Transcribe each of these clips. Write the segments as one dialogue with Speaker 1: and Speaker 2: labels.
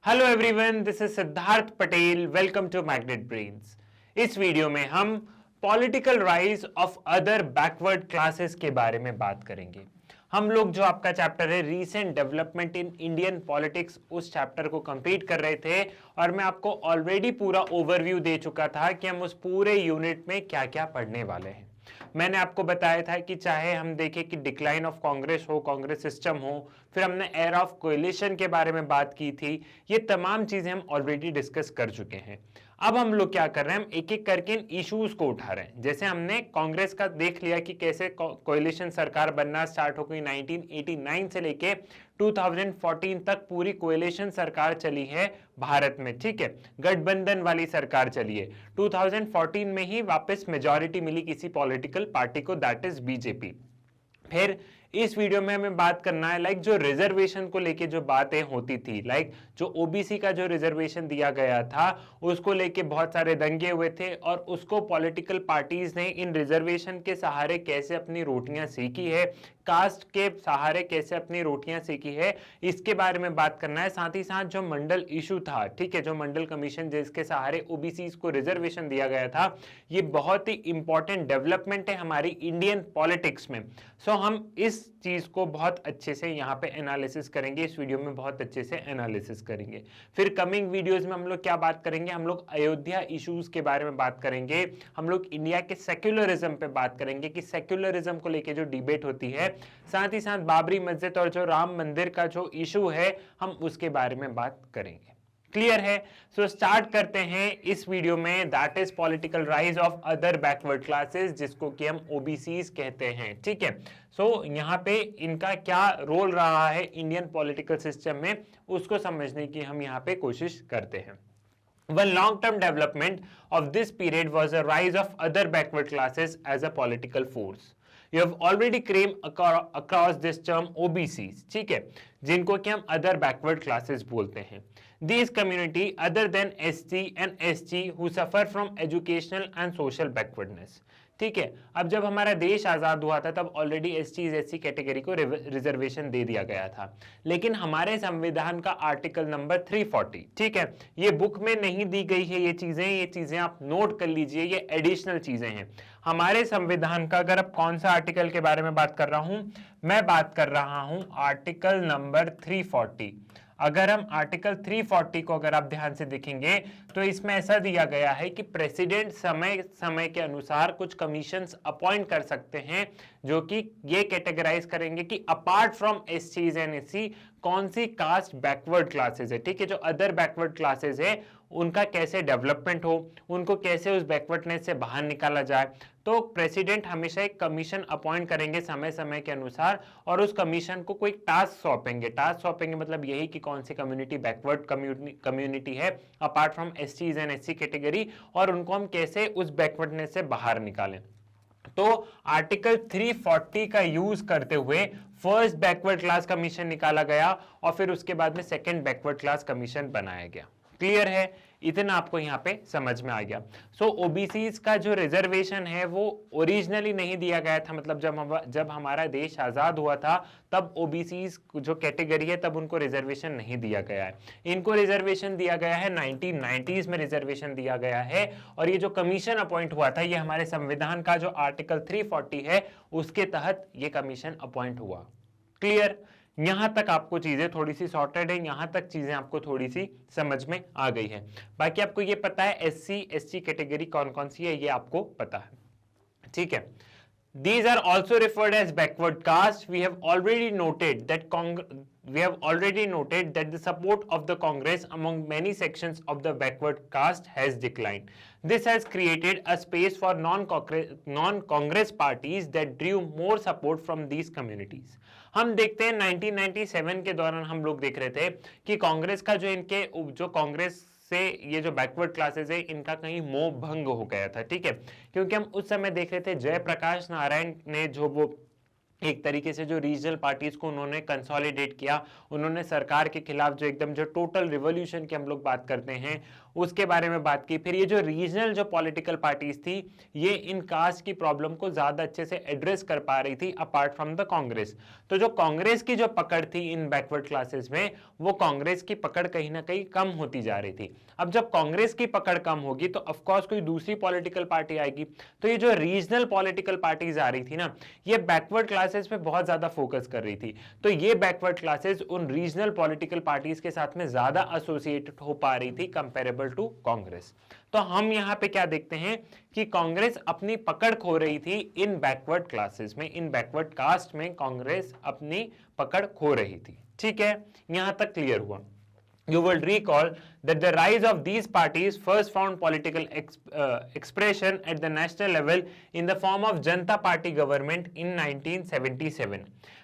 Speaker 1: Hello everyone, this is Siddharth Patel. Welcome to Magnet Brains. इस video में हम political rise of other backward classes के बारे में बात करेंगे। हम लोग जो आपका चैप्टर है recent development in Indian politics, उस चैप्टर को कंप्लीट कर रहे थे और मैं आपको ऑलरेडी पूरा ओवरव्यू दे चुका था कि हम उस पूरे यूनिट में क्या क्या पढ़ने वाले हैं। मैंने आपको बताया था कि चाहे हम देखें कि डिक्लाइन ऑफ कांग्रेस हो, कांग्रेस सिस्टम हो, फिर हमने एरा ऑफ कोएलिशन के बारे में बात की थी। ये तमाम चीजें हम ऑलरेडी डिस्कस कर चुके हैं। अब हम लोग क्या कर रहे हैं, हम एक एक करके इन इश्यूज को उठा रहे हैं। जैसे हमने कांग्रेस का देख लिया कि कैसे कोएलिशन सरकार बनना स्टार्ट हो गई 1989 से लेके 2014 तक पूरी कोएलिशन सरकार चली है भारत में। ठीक है, गठबंधन वाली सरकार चली है। 2014 में ही वापस मेजॉरिटी मिली किसी पॉलिटिकल पार्टी को, दैट इज बीजेपी। फिर इस वीडियो में हमें बात करना है जो रिजर्वेशन को लेके जो बातें होती थी, जो ओबीसी का जो रिजर्वेशन दिया गया था उसको लेके बहुत सारे दंगे हुए थे और उसको पॉलिटिकल पार्टीज ने इन रिजर्वेशन के सहारे कैसे अपनी रोटियां सेकी है, कास्ट के सहारे कैसे अपनी रोटियां सेकी है, इसके बारे में बात करना है। साथ ही साथ जो मंडल इशू था, ठीक है, जो मंडल कमीशन जिसके सहारे ओबीसी को रिजर्वेशन दिया गया था, ये बहुत ही इंपॉर्टेंट डेवलपमेंट है हमारी इंडियन पॉलिटिक्स में। सो हम इस चीज को बहुत अच्छे से यहाँ पे एनालिसिस करेंगे, इस वीडियो में बहुत अच्छे से एनालिसिस करेंगे। फिर कमिंग वीडियोस में हम लोग क्या बात करेंगे, हम लोग अयोध्या इश्यूज के बारे में बात करेंगे, हम लोग इंडिया के सेक्युलरिज्म पे बात करेंगे कि सेक्युलरिज्म को लेके जो डिबेट होती है, साथ ही साथ बाबरी मस्जिद और जो राम मंदिर का जो इशू है हम उसके बारे में बात करेंगे। क्लियर है? सो स्टार्ट करते हैं इस वीडियो में, that is political rise of other backward classes, जिसको कि हम ओबीसीज कहते हैं। ठीक है, सो यहाँ पे इनका क्या रोल रहा है इंडियन पॉलिटिकल सिस्टम में, उसको समझने की हम यहाँ पे कोशिश करते हैं। One long-term development of this period was the rise of other backward classes as a political force. You have already came across this term OBCs, ठीक है, जिनको कि हम other backward classes बोलते हैं। These community other than SC and ST who suffer from educational and social backwardness. ठीक है, अब जब हमारा देश आजाद हुआ था तब ऑलरेडी एसटी एससी कैटेगरी को रिजर्वेशन दे दिया गया था, लेकिन हमारे संविधान का आर्टिकल नंबर 340, ठीक है, ये बुक में नहीं दी गई है, ये चीजें आप नोट कर लीजिए, ये एडिशनल चीजें हैं हमारे संविधान का। अगर आप कौन सा आर्टिकल के बारे में बात कर रहा हूं, मैं बात कर रहा हूं आर्टिकल नंबर 340। अगर हम आर्टिकल 340 को अगर आप ध्यान से देखेंगे तो इसमें ऐसा दिया गया है कि प्रेसिडेंट समय समय के अनुसार कुछ कमीशंस अपॉइंट कर सकते हैं जो कि ये कैटेगराइज करेंगे कि अपार्ट फ्रॉम एससीज एंड एससी कौन सी कास्ट बैकवर्ड क्लासेस है, ठीक है, जो अदर बैकवर्ड क्लासेस है उनका कैसे डेवलपमेंट हो, उनको कैसे उस बैकवर्डनेस से बाहर निकाला जाए। तो प्रेसिडेंट हमेशा एक कमीशन अपॉइंट करेंगे समय समय के अनुसार और उस कमीशन को कोई टास्क सौंपेंगे मतलब यही कि कौन सी कम्युनिटी बैकवर्ड कम्युनिटी है apart from STs and SC category, और उनको हम कैसे उस बैकवर्डनेस से बाहर निकालें। तो आर्टिकल 340 का यूज करते हुए फर्स्ट बैकवर्ड क्लास कमीशन निकाला गया और फिर उसके बाद में सेकंड बैकवर्ड क्लास कमीशन बनाया गया। क्लियर है? इतना आपको यहाँ पे समझ में आ गया। सो ओबीसीज का जो रिजर्वेशन है वो ओरिजिनली नहीं दिया गया था, मतलब जब हमारा देश आजाद हुआ था तब ओबीसीज जो कैटेगरी है तब उनको रिजर्वेशन नहीं दिया गया है। इनको रिजर्वेशन दिया गया है 1990s में रिजर्वेशन दिया गया है, और ये जो कमीशन अपॉइंट हुआ था ये हमारे संविधान का जो आर्टिकल 340 है उसके तहत ये कमीशन अपॉइंट हुआ। क्लियर? यहां तक आपको चीजें थोड़ी सी सॉर्टेड है, यहां तक चीजें आपको थोड़ी सी समझ में आ गई है। बाकी आपको ये पता है एससी एसटी कैटेगरी कौन कौन सी है, ये आपको पता है। ठीक है, these are also referred as backward caste. We have already noted that the support of the Congress among many sections of the backward caste has declined. This has created a space for non-Congress parties that drew more support from these communities. हम देखते हैं 1997 के दौरान हम लोग देख रहे थे कि कांग्रेस का जो कांग्रेस से ये जो बैकवर्ड क्लासेस है इनका कहीं मोह भंग हो गया था। ठीक है, क्योंकि हम उस समय देख रहे थे जयप्रकाश नारायण ने जो वो एक तरीके से जो रीजनल पार्टीज को उन्होंने कंसोलिडेट किया, उन्होंने सरकार के खिलाफ जो एकदम जो टोटल रिवॉल्यूशन की हम लोग बात करते हैं उसके बारे में बात की। फिर ये जो रीजनल जो पॉलिटिकल पार्टीज थी ये इन कास्ट की प्रॉब्लम को ज्यादा अच्छे से एड्रेस कर पा रही थी अपार्ट फ्रॉम द कांग्रेस। तो जो कांग्रेस की जो पकड़ थी इन बैकवर्ड क्लासेस में, वो कांग्रेस की पकड़ कहीं ना कहीं कम होती जा रही थी। अब जब कांग्रेस की पकड़ कम होगी तो ऑफकोर्स कोई दूसरी पॉलिटिकल पार्टी आएगी। तो ये जो रीजनल पॉलिटिकल पार्टीज आ रही थी ना, ये बैकवर्ड क्लासेस पे बहुत ज्यादा फोकस कर रही थी। तो ये बैकवर्ड क्लासेस उन रीजनल पॉलिटिकल पार्टीज के साथ में ज्यादा एसोसिएटेड हो पा रही थी कंपेरेबल टू कांग्रेस। तो हम यहां पे क्या देखते हैं कि कांग्रेस अपनी पकड़ खो रही थी इन बैकवर्ड क्लासेस में, इन बैकवर्ड कास्ट में कांग्रेस अपनी पकड़ खो रही थी। ठीक है, यहां तक क्लियर हुआ। You will recall that the rise of these parties first found political expression at the national level in the form of Janata Party government in 1977.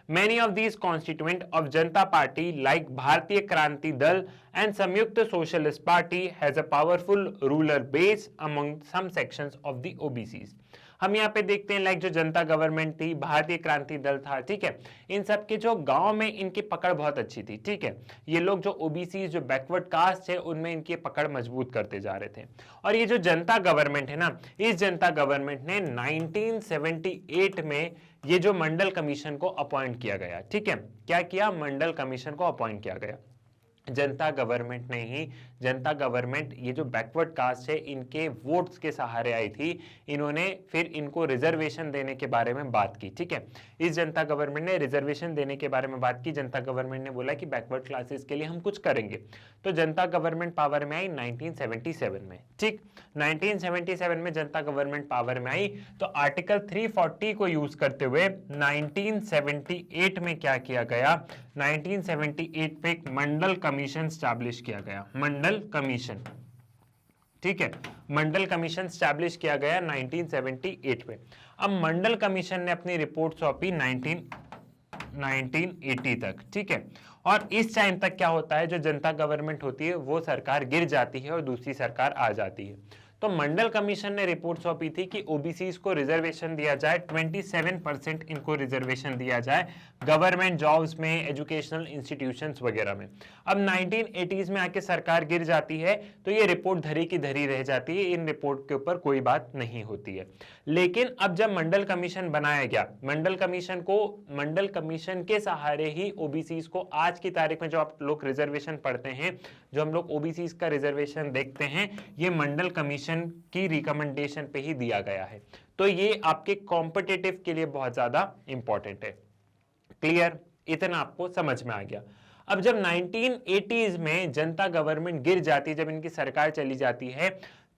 Speaker 1: Many of these constituents of Janata Party like Bharatiya Kranti Dal and Samyukta Socialist Party has a powerful ruler base among some sections of the OBCs. हम यहाँ पे देखते हैं like जो जनता government थी, भारतीय क्रांति दल था, ठीक है, इन सब के जो गांव में इनकी पकड़ बहुत अच्छी थी। ठीक है, ये लोग जो ओबीसी जो बैकवर्ड कास्ट है उनमें इनकी पकड़ मजबूत करते जा रहे थे। और ये जो जनता गवर्नमेंट है ना, इस जनता गवर्नमेंट ने 1978 में ये जो मंडल कमीशन को अपॉइंट किया गया। ठीक है, क्या किया, मंडल कमीशन को अपॉइंट किया गया। जनता गवर्नमेंट ने ही, जनता गवर्नमेंट ये जो बैकवर्ड कास्ट है इनके वोट्स के सहारे आई थी, इन्होंने फिर इनको रिजर्वेशन देने के बारे में बात की। ठीक है, इस जनता गवर्नमेंट ने रिजर्वेशन देने के बारे में बात की। जनता गवर्नमेंट ने बोला कि बैकवर्ड क्लासेस के लिए हम कुछ करेंगे। तो जनता गवर्नमेंट पावर में आई 1977 में। ठीक, 1977 में जनता गवर्नमेंट पावर में आई तो आर्टिकल 340 को यूज करते हुए 1978 में क्या किया गया, 1978 पे एक मंडल कमीशन स्टैब्लिश किया गया, मंडल कमीशन। ठीक है, मंडल कमीशन स्टैब्लिश किया गया 1978 में। अब मंडल कमीशन ने अपनी रिपोर्ट सौंपी 1980 तक। ठीक है, और इस टाइम तक क्या होता है, जो जनता गवर्नमेंट होती है वो सरकार गिर जाती है और दूसरी सरकार आ जाती है। तो मंडल कमीशन ने रिपोर्ट सौंपी थी कि ओबीसीज को रिजर्वेशन दिया जाए, 27% इनको रिजर्वेशन दिया जाए गवर्नमेंट जॉब्स में, एजुकेशनल इंस्टीट्यूशंस वगैरह में। अब 1980s में आके सरकार गिर जाती है तो ये रिपोर्ट धरी की धरी रह जाती है, इन रिपोर्ट के ऊपर कोई बात नहीं होती है। लेकिन अब जब मंडल कमीशन बनाया गया, मंडल कमीशन के सहारे ही ओबीसीज को आज की तारीख में जो आप लोग रिजर्वेशन पढ़ते हैं, जो हम लोग ओबीसीज का रिजर्वेशन देखते हैं, ये मंडल कमीशन की रिकमेंडेशन पे ही दिया गया है। तो ये आपके कॉम्पिटिटिव के लिए बहुत ज्यादा इंपॉर्टेंट है। क्लियर, इतना आपको समझ में आ गया। अब जब 1980s में जनता गवर्नमेंट गिर जाती है, जब इनकी सरकार चली जाती है,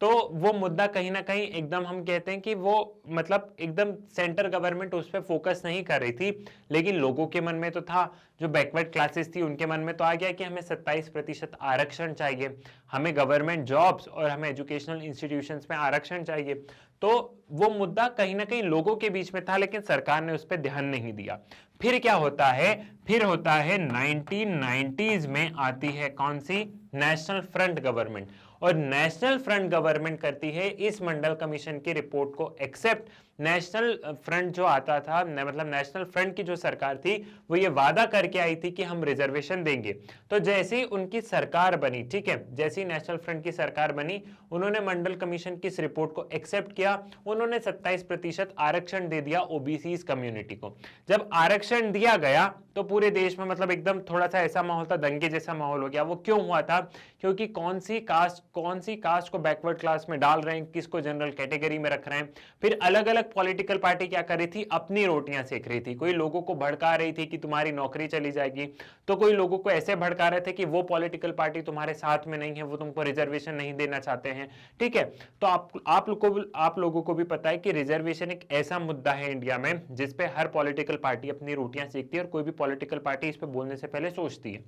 Speaker 1: तो वो मुद्दा कहीं ना कहीं एकदम हम कहते हैं कि वो मतलब एकदम सेंटर गवर्नमेंट उस पर फोकस नहीं कर रही थी, लेकिन लोगों के मन में तो था, जो बैकवर्ड क्लासेस थी उनके मन में तो आ गया कि हमें 27% आरक्षण चाहिए, हमें गवर्नमेंट जॉब्स और हमें एजुकेशनल इंस्टीट्यूशंस में आरक्षण चाहिए। तो वो मुद्दा कहीं ना कहीं लोगों के बीच में था, लेकिन सरकार ने उस पर ध्यान नहीं दिया। फिर क्या होता है, फिर होता है 1990s में आती है कौन सी, नेशनल फ्रंट गवर्नमेंट, और नेशनल फ्रंट गवर्नमेंट करती है इस मंडल कमीशन की रिपोर्ट को एक्सेप्ट। नेशनल फ्रंट जो आता था, मतलब नेशनल फ्रंट की जो सरकार थी, वो ये वादा करके आई थी कि हम रिजर्वेशन देंगे। तो जैसे ही उनकी सरकार बनी, ठीक है, जैसे ही नेशनल फ्रंट की सरकार बनी, उन्होंने मंडल कमीशन की इस रिपोर्ट को एक्सेप्ट किया, उन्होंने 27% आरक्षण दे दिया ओबीसी कम्युनिटी को। जब आरक्षण दिया गया तो पूरे देश में मतलब एकदम थोड़ा सा ऐसा माहौल था, दंगे जैसा माहौल हो गया। वो क्यों हुआ था, क्योंकि कौन सी कास्ट को बैकवर्ड क्लास में डाल रहे हैं, किसको जनरल कैटेगरी में रख रहे हैं। फिर अलग अलग पॉलिटिकल पार्टी क्या कर रही थी, अपनी रोटियां सेक रही थी। कोई लोगों को भड़का रही थी कि तुम्हारी नौकरी चली जाएगी, तो कोई लोगों को ऐसे भड़का रहे थे कि वो पॉलिटिकल पार्टी तुम्हारे साथ में नहीं है, वो तुमको रिजर्वेशन नहीं देना चाहते हैं। ठीक है, तो आप लोगों को भी पता है कि रिजर्वेशन एक ऐसा मुद्दा है इंडिया में जिसपे हर पॉलिटिकल पार्टी अपनी रोटियां सेकती है और कोई भी पॉलिटिकल पार्टी इस पे बोलने से पहले सोचती है।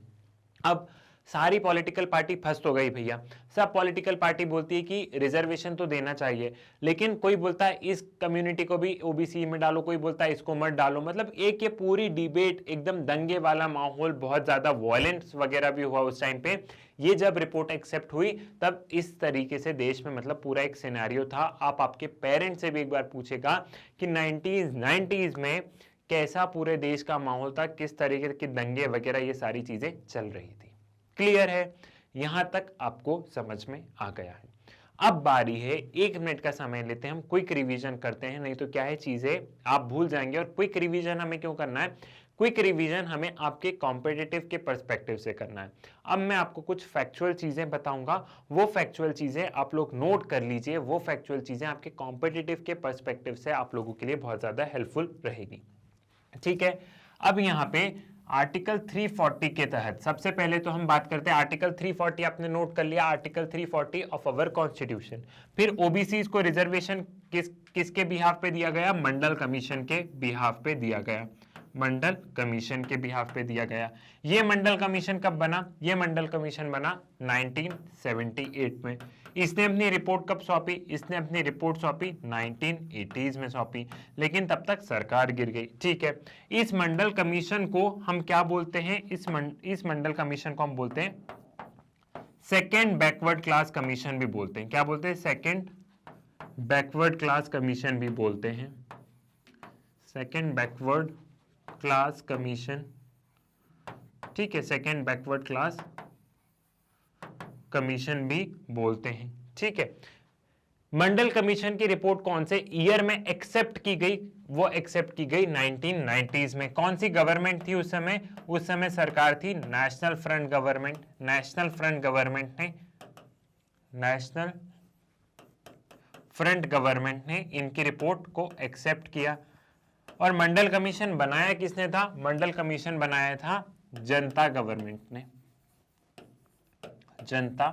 Speaker 1: अब सारी पॉलिटिकल पार्टी फंस तो गई भैया, सब पॉलिटिकल पार्टी बोलती है कि रिजर्वेशन तो देना चाहिए, लेकिन कोई बोलता है इस कम्युनिटी को भी ओबीसी में डालो, कोई बोलता है इसको मत डालो। मतलब एक ये पूरी डिबेट, एकदम दंगे वाला माहौल, बहुत ज्यादा वायलेंस वगैरह भी हुआ उस टाइम पे। ये जब रिपोर्ट एक्सेप्ट हुई तब इस तरीके से देश में मतलब पूरा एक सिनेरियो था। आप आपके पेरेंट्स से भी एक बार पूछेगा कि 90s में कैसा पूरे देश का माहौल था, किस तरीके के दंगे वगैरह ये सारी चीजें चल रही थी। क्लियर है, यहां तक आपको समझ में आ गया है। अब बारी है, 1 मिनट का समय लेते हैं, हम क्विक रिवीजन करते हैं, नहीं तो क्या है चीजें आप भूल जाएंगे। और क्विक रिवीजन हमें क्यों करना है? क्विक रिवीजन हमें आपके कॉम्पिटिटिव के पर्सपेक्टिव से करना है। अब मैं आपको कुछ फैक्चुअल चीजें बताऊंगा, वो फैक्चुअल चीजें आप लोग नोट कर लीजिए, वो फैक्चुअल चीजें आपके कॉम्पिटिटिव के पर्सपेक्टिव से आप लोगों के लिए बहुत ज्यादा हेल्पफुल रहेगी। ठीक है, अब यहां पे आर्टिकल 340 के तहत सबसे पहले तो हम बात करते हैं आर्टिकल 340, आपने नोट कर लिया, आर्टिकल 340 ऑफ अवर कॉन्स्टिट्यूशन। फिर ओबीसी को रिजर्वेशन किसके बिहाफ पे दिया गया? मंडल कमीशन के बिहाफ पे दिया गया, मंडल कमीशन के बिहाफ पे दिया गया। ये मंडल कमीशन कब बना? ये मंडल कमीशन बना 1978 में। इसने अपनी रिपोर्ट कब सौंपी? इसने अपनी रिपोर्ट सौंपी 1980s में सौंपी, लेकिन तब तक सरकार गिर गई। ठीक है, इस मंडल कमीशन को हम क्या बोलते हैं? इस मंडल कमीशन को हम बोलते हैं सेकेंड बैकवर्ड क्लास कमीशन भी बोलते हैं। क्या बोलते हैं? सेकेंड बैकवर्ड क्लास कमीशन भी बोलते हैं, सेकेंड बैकवर्ड क्लास कमीशन। ठीक है, सेकेंड बैकवर्ड क्लास कमीशन भी बोलते हैं। ठीक है, मंडल कमीशन की रिपोर्ट कौन से ईयर में एक्सेप्ट की गई? वो एक्सेप्ट की गई 1990s में। कौन सी गवर्नमेंट थी उस समय? उस समय सरकार थी national front government. National front government ने, नेशनल फ्रंट गवर्नमेंट ने इनकी रिपोर्ट को एक्सेप्ट किया। और मंडल कमीशन बनाया किसने था? मंडल कमीशन बनाया था जनता गवर्नमेंट ने, जनता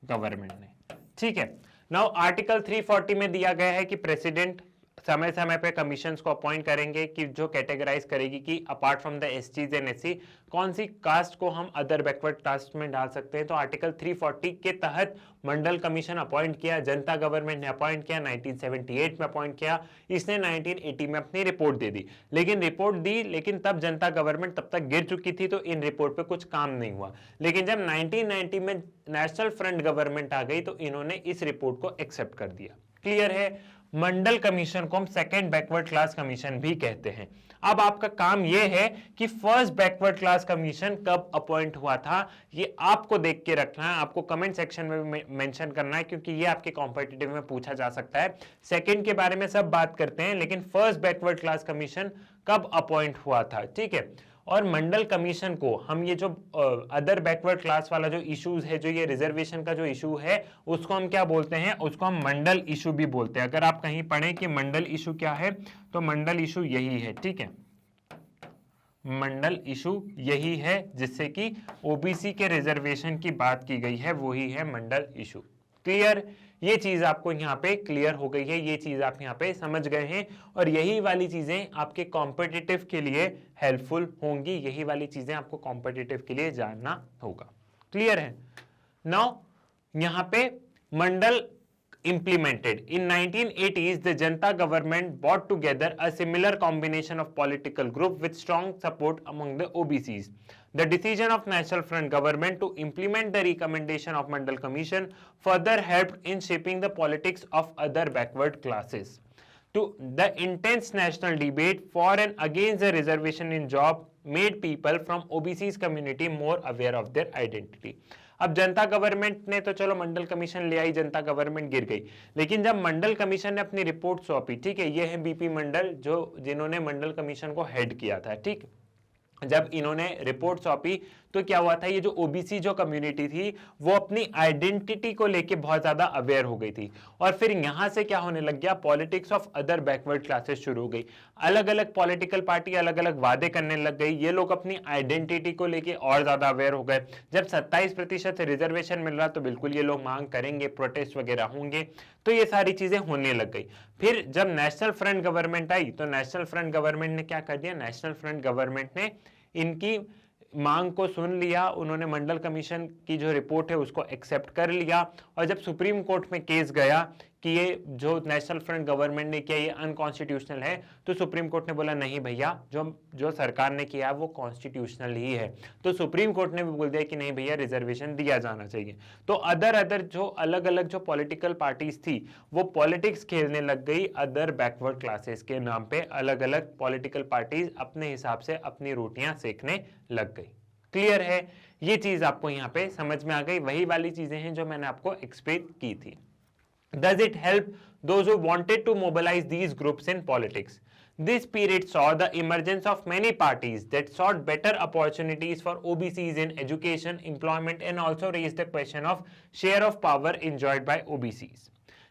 Speaker 1: गवर्नमेंट ने। ठीक है, नाउ आर्टिकल 340 में दिया गया है कि प्रेसिडेंट समय समय पे कमीशंस को अपॉइंट करेंगे कि जो कैटेगराइज करेगी कि apart from the STs and SC कौन सी कास्ट को हम अदर बैकवर्ड कास्ट में डाल सकते हैं। तो आर्टिकल 340 के तहत मंडल कमीशन अपॉइंट किया, जनता गवर्नमेंट ने अपॉइंट किया, 1978 में अपॉइंट किया, इसने 1980 में अपनी रिपोर्ट दे दी। लेकिन रिपोर्ट दी, लेकिन तब जनता गवर्नमेंट तब तक गिर चुकी थी, तो इन रिपोर्ट पे कुछ काम नहीं हुआ। लेकिन जब 1990 में नेशनल फ्रंट गवर्नमेंट आ गई तो इन्होंने इस रिपोर्ट को एक्सेप्ट कर दिया। क्लियर है, मंडल कमीशन को हम सेकेंड बैकवर्ड क्लास कमीशन भी कहते हैं। अब आपका काम यह है कि फर्स्ट बैकवर्ड क्लास कमीशन कब अपॉइंट हुआ था, ये आपको देख के रखना है, आपको कमेंट सेक्शन में भी मेंशन करना है, क्योंकि ये आपके कॉम्पिटिटिव में पूछा जा सकता है। सेकंड के बारे में सब बात करते हैं, लेकिन फर्स्ट बैकवर्ड क्लास कमीशन कब अपॉइंट हुआ था। ठीक है, और मंडल कमीशन को हम ये जो अदर बैकवर्ड क्लास वाला जो इश्यूज है, जो ये रिजर्वेशन का जो इशू है, उसको हम क्या बोलते हैं? उसको हम मंडल इशू भी बोलते हैं। अगर आप कहीं पढ़ें कि मंडल इशू क्या है, तो मंडल इशू यही है। ठीक है, मंडल इशू यही है जिससे कि ओबीसी के रिजर्वेशन की बात की गई है, वही है मंडल इशू। क्लियर, ये चीज आपको यहाँ पे क्लियर हो गई है, ये चीज आप यहाँ पे समझ गए हैं, और यही वाली चीजें आपके कॉम्पिटिटिव के लिए हेल्पफुल होंगी, यही वाली चीजें आपको कॉम्पिटिटिव के लिए जानना होगा। क्लियर है। नाउ यहाँ पे मंडल implemented in 1980s, the Janta government brought together a similar combination of political group with strong support among the OBCs. The decision of National Front government to implement the recommendation of Mandal Commission further helped in shaping the politics of other backward classes. To the intense national debate for and against the reservation in job made people from OBCs community more aware of their identity. अब जनता government ने तो चलो मंडल commission ले आई, जनता government गिर गई, लेकिन जब मंडल commission ने अपनी रिपोर्ट सौंपी, ठीक है, ये है बीपी मंडल जो जिन्होंने मंडल कमीशन को हेड किया था। ठीक, जब इन्होंने रिपोर्ट सौंपी तो क्या हुआ था, ये जो ओबीसी जो कम्युनिटी थी वो अपनी आइडेंटिटी को लेके बहुत ज्यादा अवेयर हो गई थी, और फिर यहां से क्या होने लग गया, politics of other backward classes शुरू हो गई। अलग अलग पॉलिटिकल पार्टी अलग अलग वादे करने लग गई, ये लोग अपनी आइडेंटिटी को लेके और ज्यादा अवेयर हो गए। जब 27% रिजर्वेशन मिल रहा तो बिल्कुल ये लोग मांग करेंगे, प्रोटेस्ट वगैरह होंगे, तो ये सारी चीजें होने लग गई। फिर जब नेशनल फ्रंट गवर्नमेंट आई तो नेशनल फ्रंट गवर्नमेंट ने क्या कर दिया, नेशनल फ्रंट गवर्नमेंट ने इनकी मांग को सुन लिया, उन्होंने मंडल कमीशन की जो रिपोर्ट है उसको एक्सेप्ट कर लिया, और जब सुप्रीम कोर्ट में केस गया कि ये जो नेशनल फ्रंट गवर्नमेंट ने किया ये अनकॉन्स्टिट्यूशनल है, तो सुप्रीम कोर्ट ने बोला नहीं भैया, जो सरकार ने किया वो कॉन्स्टिट्यूशनल ही है। तो सुप्रीम कोर्ट ने भी बोल दिया कि नहीं भैया रिजर्वेशन दिया जाना चाहिए। तो अदर जो अलग अलग जो पॉलिटिकल पार्टीज थी वो पॉलिटिक्स खेलने लग गई अदर बैकवर्ड क्लासेस के नाम पे। अलग अलग पॉलिटिकल पार्टीज अपने हिसाब से अपनी रोटियां सेकने लग गई। क्लियर है? ये चीज आपको यहाँ पे समझ में आ गई। वही वाली चीजें हैं जो मैंने आपको एक्सप्लेन की थी। Does it help those who wanted to mobilize these groups in politics? This period saw the emergence of many parties that sought better opportunities for OBCs in education, employment, and also raised the question of share of power enjoyed by OBCs.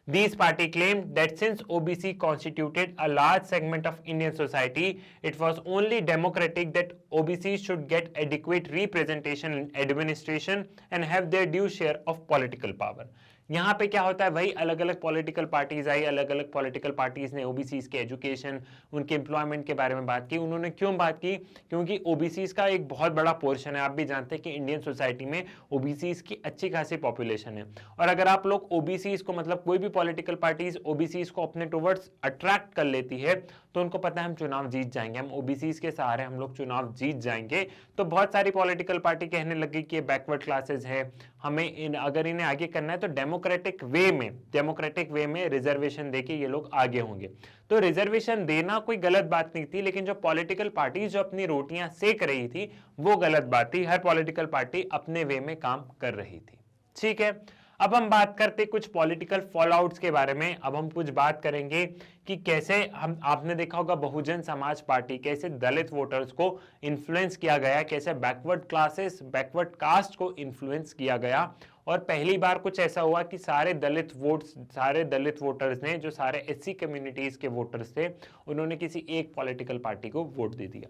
Speaker 1: These parties claimed that since OBC constituted a large segment of Indian society, it was only democratic that OBCs should get adequate representation in administration and have their due share of political power. यहाँ पे क्या होता है, वही अलग अलग political parties I, अलग अलग पॉलिटिकल पार्टीज ने ओबीसीज के एजुकेशन, उनके एम्प्लॉयमेंट के बारे में बात की। उन्होंने क्यों बात की? क्योंकि ओबीसीज का एक बहुत बड़ा पोर्शन है। आप भी जानते हैं कि इंडियन सोसाइटी में ओबीसीज की अच्छी खासी पॉपुलेशन है, और अगर आप लोग ओबीसीज को मतलब कोई भी पॉलिटिकल पार्टीज ओबीसीज को अपने टुवर्ड्स अट्रैक्ट कर लेती है तो उनको पता है हम चुनाव जीत जाएंगे, हम ओबीसीज के सहारे हम लोग चुनाव जीत जाएंगे। तो बहुत सारी पॉलिटिकल पार्टी कहने लगी कि ये बैकवर्ड क्लासेस है, हमें अगर इन्हें आगे करना है तो डेमोक्रेटिक वे में रिजर्वेशन देके ये लोग आगे होंगे। तो रिजर्वेशन देना कोई गलत बात नहीं थी, लेकिन जो पॉलिटिकल पार्टी जो अपनी रोटियां सेक रही थी वो गलत बात थी। हर पॉलिटिकल पार्टी अपने वे में काम कर रही थी। ठीक है, अब हम बात करते कुछ पॉलिटिकल फॉलआउट्स के बारे में। अब हम कुछ बात करेंगे कि कैसे हम, आपने देखा होगा बहुजन समाज पार्टी, कैसे दलित वोटर्स को इन्फ्लुएंस किया गया, कैसे बैकवर्ड क्लासेस, बैकवर्ड कास्ट को इन्फ्लुएंस किया गया। और पहली बार कुछ ऐसा हुआ कि सारे दलित वोटर्स ने, जो सारे एससी कम्युनिटीज के वोटर्स थे, उन्होंने किसी एक पॉलिटिकल पार्टी को वोट दे दिया।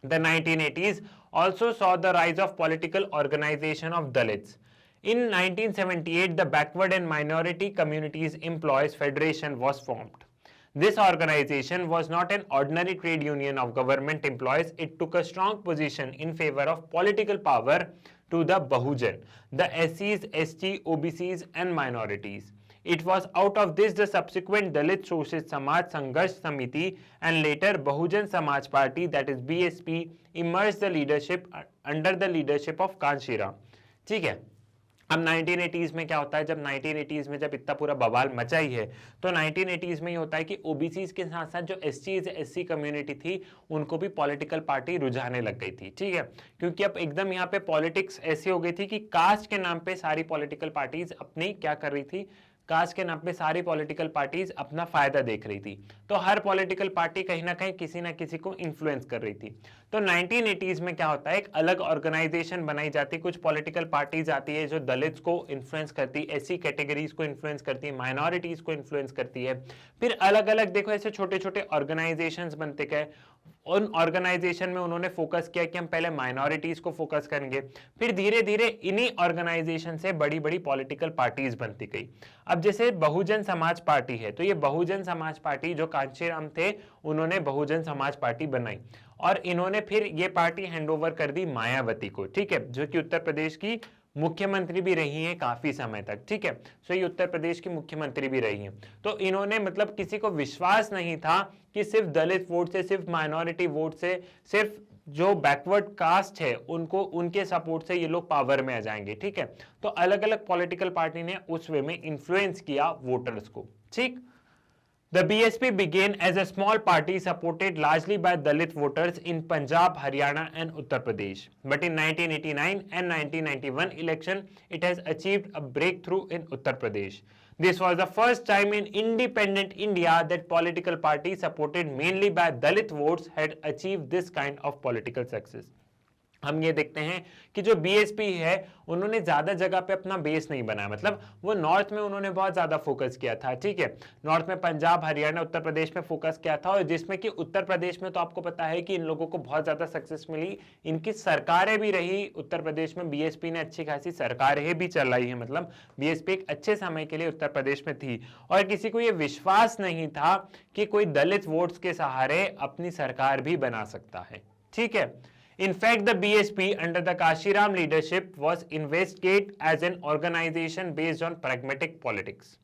Speaker 1: The 1980s also saw the rise of political organization of Dalits. In 1978, the Backward and Minority Communities Employees Federation was formed. This organization was not an ordinary trade union of government employees. It took a strong position in favor of political power to the Bahujan, the SCs, ST, OBCs and minorities. It was out of this the subsequent Dalit Shoshet Samaj Sangharsh Samiti and later Bahujan Samaj Party, that is BSP, emerged the leadership under the leadership of Kanshiram. ठीक है, अब 1980s में क्या होता है, जब 1980s में जब इतना पूरा बवाल मचा ही है, तो 1980s में ये होता है कि ओबीसीज के साथ साथ जो एससी कम्युनिटी थी उनको भी पॉलिटिकल पार्टी रुझाने लग गई थी। ठीक है, क्योंकि अब एकदम यहाँ पे पॉलिटिक्स ऐसी हो गई थी कि कास्ट के नाम पे सारी पॉलिटिकल पार्टीज अपनी क्या कर रही थी, कास्ट के नाम पे सारी पॉलिटिकल पार्टीज अपना फायदा देख रही थी। तो हर पॉलिटिकल पार्टी कहीं ना कहीं किसी ना किसी को इन्फ्लुएंस कर रही थी। तो 1980s में क्या होता है, एक अलग ऑर्गेनाइजेशन बनाई जाती है, कुछ पॉलिटिकल पार्टीज आती है जो दलित्स को इन्फ्लुएंस करती है, एससी कैटेगरीज को इन्फ्लुएंस करती है, माइनॉरिटीज को इन्फ्लुएंस करती है। फिर अलग अलग देखो ऐसे छोटे छोटे ऑर्गेनाइजेशंस बनते गए। उन ऑर्गेनाइजेशन में उन्होंने फोकस किया कि हम पहले माइनॉरिटीज को फोकस करेंगे, फिर धीरे धीरे इन्हीं ऑर्गेनाइजेशन से बड़ी बड़ी पॉलिटिकल पार्टीज बनती गई। अब जैसे बहुजन समाज पार्टी है, तो ये बहुजन समाज पार्टी जो कांशीराम थे उन्होंने बहुजन समाज पार्टी बनाई, और इन्होंने फिर ये पार्टी हैंडओवर कर दी मायावती को। ठीक है, जो कि उत्तर प्रदेश की मुख्यमंत्री भी रही हैं काफी समय तक। ठीक है, सो ये उत्तर प्रदेश की मुख्यमंत्री भी रही हैं। तो इन्होंने मतलब किसी को विश्वास नहीं था कि सिर्फ दलित वोट से, सिर्फ माइनॉरिटी वोट से, सिर्फ जो बैकवर्ड कास्ट है उनको, उनके सपोर्ट से ये लोग पावर में आ जाएंगे। ठीक है, तो अलग अलग पॉलिटिकल पार्टी ने उस वे में इन्फ्लुएंस किया वोटर्स को। ठीक, The BSP began as a small party supported largely by Dalit voters in Punjab, Haryana and Uttar Pradesh. But in 1989 and 1991 election, it has achieved a breakthrough in Uttar Pradesh. This was the first time in independent India that political parties supported mainly by Dalit votes had achieved this kind of political success. हम ये देखते हैं कि जो BSP है उन्होंने ज्यादा जगह पे अपना बेस नहीं बनाया, मतलब वो नॉर्थ में उन्होंने बहुत ज्यादा फोकस किया था। ठीक है, नॉर्थ में पंजाब, हरियाणा, उत्तर प्रदेश में फोकस किया था, और जिसमें कि उत्तर प्रदेश में तो आपको पता है कि इन लोगों को बहुत ज्यादा सक्सेस मिली, इनकी सरकारें भी रही। उत्तर प्रदेश में बीएसपी ने अच्छी खासी सरकारें भी चलाई है, मतलब बीएसपी एक अच्छे समय के लिए उत्तर प्रदेश में थी, और किसी को यह विश्वास नहीं था कि कोई दलित वोट्स के सहारे अपनी सरकार भी बना सकता है। ठीक है, In fact, the BSP under the Kashiram leadership was investigated as an organization based on pragmatic politics.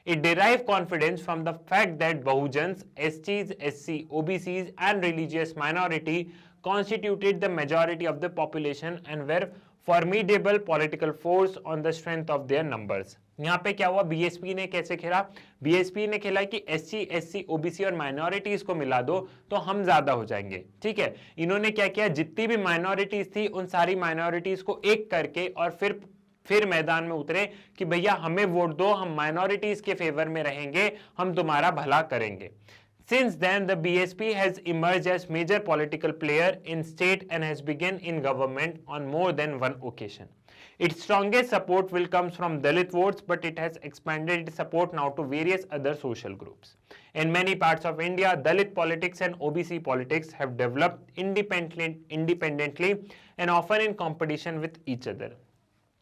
Speaker 1: It derived confidence from the fact that Bahujans, STs, SC, OBCs and religious minority constituted the majority of the population and were formidable political force on the strength of their numbers. यहाँ पे क्या हुआ, BSP ने कैसे खेला, BSP ने खेला कि एससी, एससी, ओबीसी और माइनॉरिटीज को मिला दो तो हम ज्यादा हो जाएंगे, ठीक है। इन्होंने क्या किया, जितनी भी माइनॉरिटीज थी उन सारी माइनॉरिटीज को एक करके और फिर मैदान में उतरे कि भैया हमें वोट दो, हम माइनॉरिटीज के फेवर में रहेंगे, हम तुम्हारा भला करेंगे। Since then, the BSP has emerged as major political player in state and has begun in government on more than one occasion. Its strongest support will come from Dalit votes, but it has expanded its support now to various other social groups. In many parts of India, Dalit politics and OBC politics have developed independently and often in competition with each other.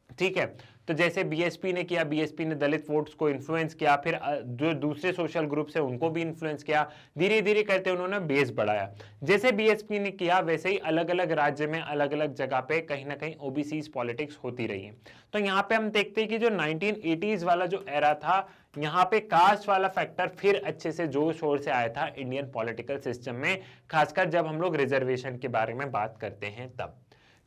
Speaker 1: ठीक है, तो जैसे BSP ने किया, BSP ने दलित votes को influence किया, फिर जो दूसरे सोशल ग्रुप्स है उनको भी इन्फ्लुएंस किया, धीरे धीरे करते उन्होंने बेस बढ़ाया। जैसे बीएसपी ने किया वैसे ही अलग अलग राज्य में अलग अलग जगह पे कहीं ना कहीं ओबीसी पॉलिटिक्स होती रही है। तो यहाँ पे हम देखते हैं कि जो 1980s वाला जो एरा था, यहाँ पे कास्ट वाला फैक्टर फिर अच्छे से जोर शोर से आया था इंडियन पॉलिटिकल सिस्टम में, खासकर जब हम लोग रिजर्वेशन के बारे में बात करते हैं तब।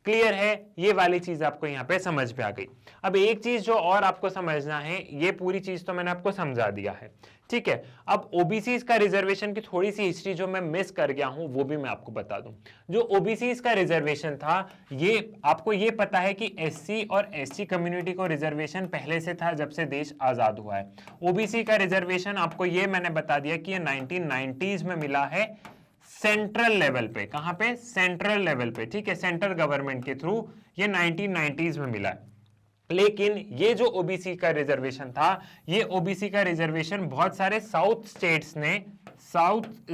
Speaker 1: क्लियर है, ये वाली चीज आपको यहाँ पे समझ में आ गई। अब एक चीज जो और आपको समझना है, ये पूरी चीज तो मैंने आपको समझा दिया है, ठीक है। अब ओबीसी का रिजर्वेशन की थोड़ी सी हिस्ट्री जो मैं मिस कर गया हूं वो भी मैं आपको बता दूं। जो ओबीसी का रिजर्वेशन था, ये आपको ये पता है कि एससी और एसटी कम्युनिटी को रिजर्वेशन पहले से था जब से देश आजाद हुआ है। ओबीसी का रिजर्वेशन आपको ये मैंने बता दिया कि ये 1990s में मिला है सेंट्रल लेवल पे। कहां पे, सेंट्रल लेवल पे, ठीक है, सेंट्रल गवर्नमेंट के थ्रू ये 1990s में मिला है। लेकिन ये जो ओबीसी का रिजर्वेशन था, ये ओबीसी का रिजर्वेशन बहुत सारे साउथ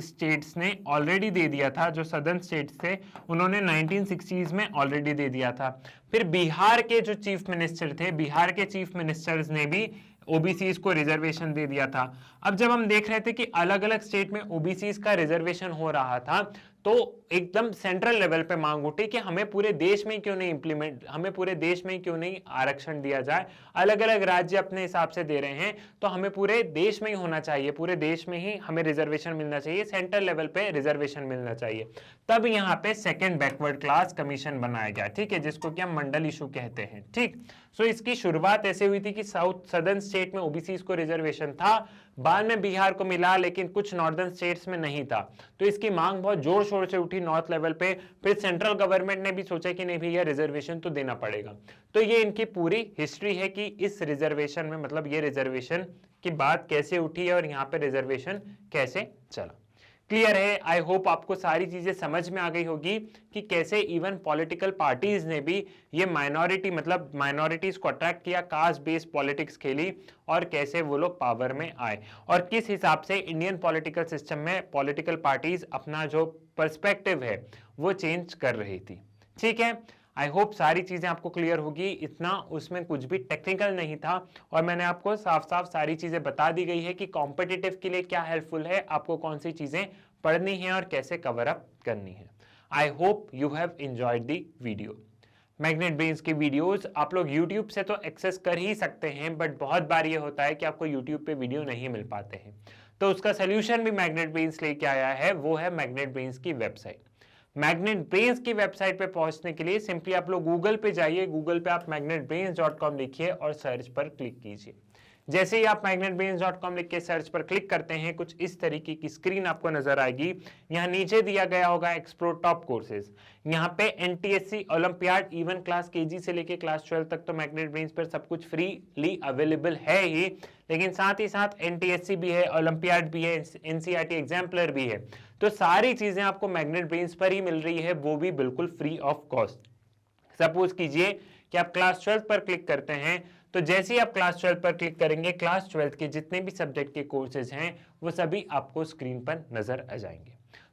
Speaker 1: स्टेट्स ने ऑलरेडी दे दिया था। जो सदर्न स्टेट्स थे उन्होंने 1960s में ऑलरेडी दे दिया था। फिर बिहार के जो चीफ मिनिस्टर थे, बिहार के चीफ मिनिस्टर्स ने भी ओबीसी को रिजर्वेशन दे दिया था। अब जब हम देख रहे थे कि अलग अलग स्टेट में ओबीसी का रिजर्वेशन हो रहा था, तो एकदम सेंट्रल लेवल पे मांग उठी कि हमें पूरे देश में क्यों नहीं आरक्षण दिया जाए। अलग अलग राज्य अपने हिसाब से दे रहे हैं, तो हमें पूरे देश में ही होना चाहिए, पूरे देश में ही हमें रिजर्वेशन मिलना चाहिए, सेंट्रल लेवल पे रिजर्वेशन मिलना चाहिए। तब यहाँ पे सेकेंड बैकवर्ड क्लास कमीशन बनाया गया, ठीक है, जिसको कि हम मंडल इशू कहते हैं, ठीक। सो इसकी शुरुआत ऐसे हुई थी कि सदर्न स्टेट में ओबीसी को रिजर्वेशन था, बाद में बिहार को मिला, लेकिन कुछ नॉर्दर्न स्टेट्स में नहीं था। तो इसकी मांग बहुत जोर शोर से उठी नॉर्थ लेवल पे। फिर सेंट्रल गवर्नमेंट ने भी सोचा कि नहीं भैया रिजर्वेशन तो देना पड़ेगा। तो ये इनकी पूरी हिस्ट्री है कि इस रिजर्वेशन में, मतलब ये रिजर्वेशन की बात कैसे उठी है और यहाँ पे रिजर्वेशन कैसे चला। क्लियर है, आई होप आपको सारी चीजें समझ में आ गई होगी कि कैसे इवन पॉलिटिकल पार्टीज ने भी ये माइनॉरिटीज को अट्रैक्ट किया, कास्ट बेस्ड पॉलिटिक्स खेली और कैसे वो लोग पावर में आए और किस हिसाब से इंडियन पॉलिटिकल सिस्टम में पॉलिटिकल पार्टीज अपना जो पर्सपेक्टिव है वो चेंज कर रही थी। ठीक है, आई होप सारी चीजें आपको क्लियर होगी। इतना उसमें कुछ भी टेक्निकल नहीं था और मैंने आपको साफ साफ सारी चीजें बता दी गई है कि कॉम्पिटिटिव के लिए क्या हेल्पफुल है, आपको कौन सी चीजें पढ़नी है और कैसे कवर अप करनी है। I hope you have enjoyed the video. Magnet brains की वीडियोस आप लोग यूट्यूब से तो एक्सेस कर ही सकते हैं, बट बहुत बार ये होता है कि आपको यूट्यूब पे वीडियो नहीं मिल पाते हैं, तो उसका सोल्यूशन भी मैग्नेट ब्रेन्स लेके आया है, वो है मैग्नेट ब्रेन्स की वेबसाइट। मैग्नेट ब्रेन्स की वेबसाइट पे पहुंचने के लिए सिंपली आप लोग गूगल पे जाइए, गूगल पे आप magnetbrains.com लिखिए और सर्च पर क्लिक कीजिए। जैसे ही आप magnetbrains.com लिख के सर्च पर क्लिक करते हैं, कुछ इस तरीके की स्क्रीन आपको नजर आएगी। यहाँ नीचे दिया गया होगा एक्सप्लोर टॉप कोर्सेज, यहाँ पे NTSC, olympiad, even class KG से लेके क्लास 12 तक तो मैग्नेट ब्रेन्स पर सब कुछ फ्रीली अवेलेबल है ही, लेकिन साथ ही साथ एनटीएससी भी है, ओलंपियाड भी है, एनसीईआरटी एग्जाम्पलर भी है। तो सारी चीजें आपको मैग्नेट ब्रेन्स पर ही मिल रही है, वो भी बिल्कुल फ्री ऑफ कॉस्ट। सपोज कीजिए कि आप क्लास 12 पर क्लिक करते हैं, तो जैसे ही आप क्लास 12 पर क्लिक करेंगे, क्लास 12 के जितने भी सब्जेक्ट के कोर्सेज हैं वो सभी आपको स्क्रीन पर नजर आ जाएंगे।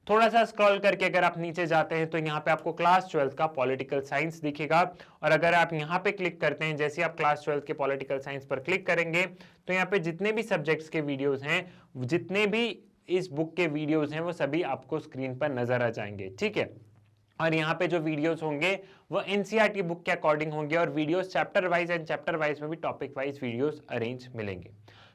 Speaker 1: थोड़ा सा स्क्रॉल करके अगर आप नीचे जाते हैं तो यहाँ पे आपको क्लास 12 का पॉलिटिकल साइंस दिखेगा, और अगर आप यहाँ पे क्लिक करते हैं, जैसे आप क्लास 12 के पॉलिटिकल साइंस पर क्लिक करेंगे, तो यहाँ पे जितने भी सब्जेक्ट्स के वीडियोज हैं, जितने भी इस बुक के वीडियोज हैं, वो सभी आपको स्क्रीन पर नजर आ जाएंगे। ठीक है, और यहाँ पे जो वीडियोस होंगे वो एनसीईआरटी बुक के अकॉर्डिंग होंगे, और videos chapter wise and chapter wise में भी टॉपिक वाइज वीडियोस अरेंज मिलेंगे।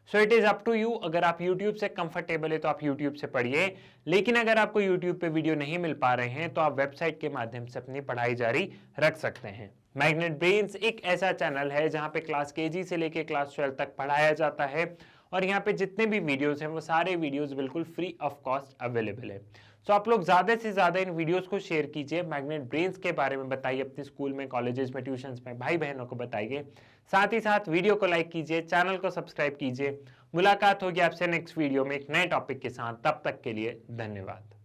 Speaker 1: So it is up to you. अगर आप YouTube से कंफर्टेबल है तो आप YouTube से पढ़िए, लेकिन अगर आपको YouTube पे वीडियो नहीं मिल पा रहे हैं तो आप वेबसाइट के माध्यम से अपनी पढ़ाई जारी रख सकते हैं। मैग्नेट ब्रेन्स एक ऐसा चैनल है जहां पे क्लास केजी से लेके क्लास 12 तक पढ़ाया जाता है और यहाँ पे जितने भी वीडियोस हैं वो सारे वीडियोस बिल्कुल फ्री ऑफ कॉस्ट अवेलेबल है। सो आप लोग ज्यादा से ज्यादा इन वीडियोस को शेयर कीजिए, मैग्नेट ब्रेन्स के बारे में बताइए अपने स्कूल में, कॉलेजेस में, ट्यूशंस में भाई बहनों को बताइए। साथ ही साथ वीडियो को लाइक कीजिए, चैनल को सब्सक्राइब कीजिए। मुलाकात होगी आपसे नेक्स्ट वीडियो में एक नए टॉपिक के साथ। तब तक के लिए धन्यवाद।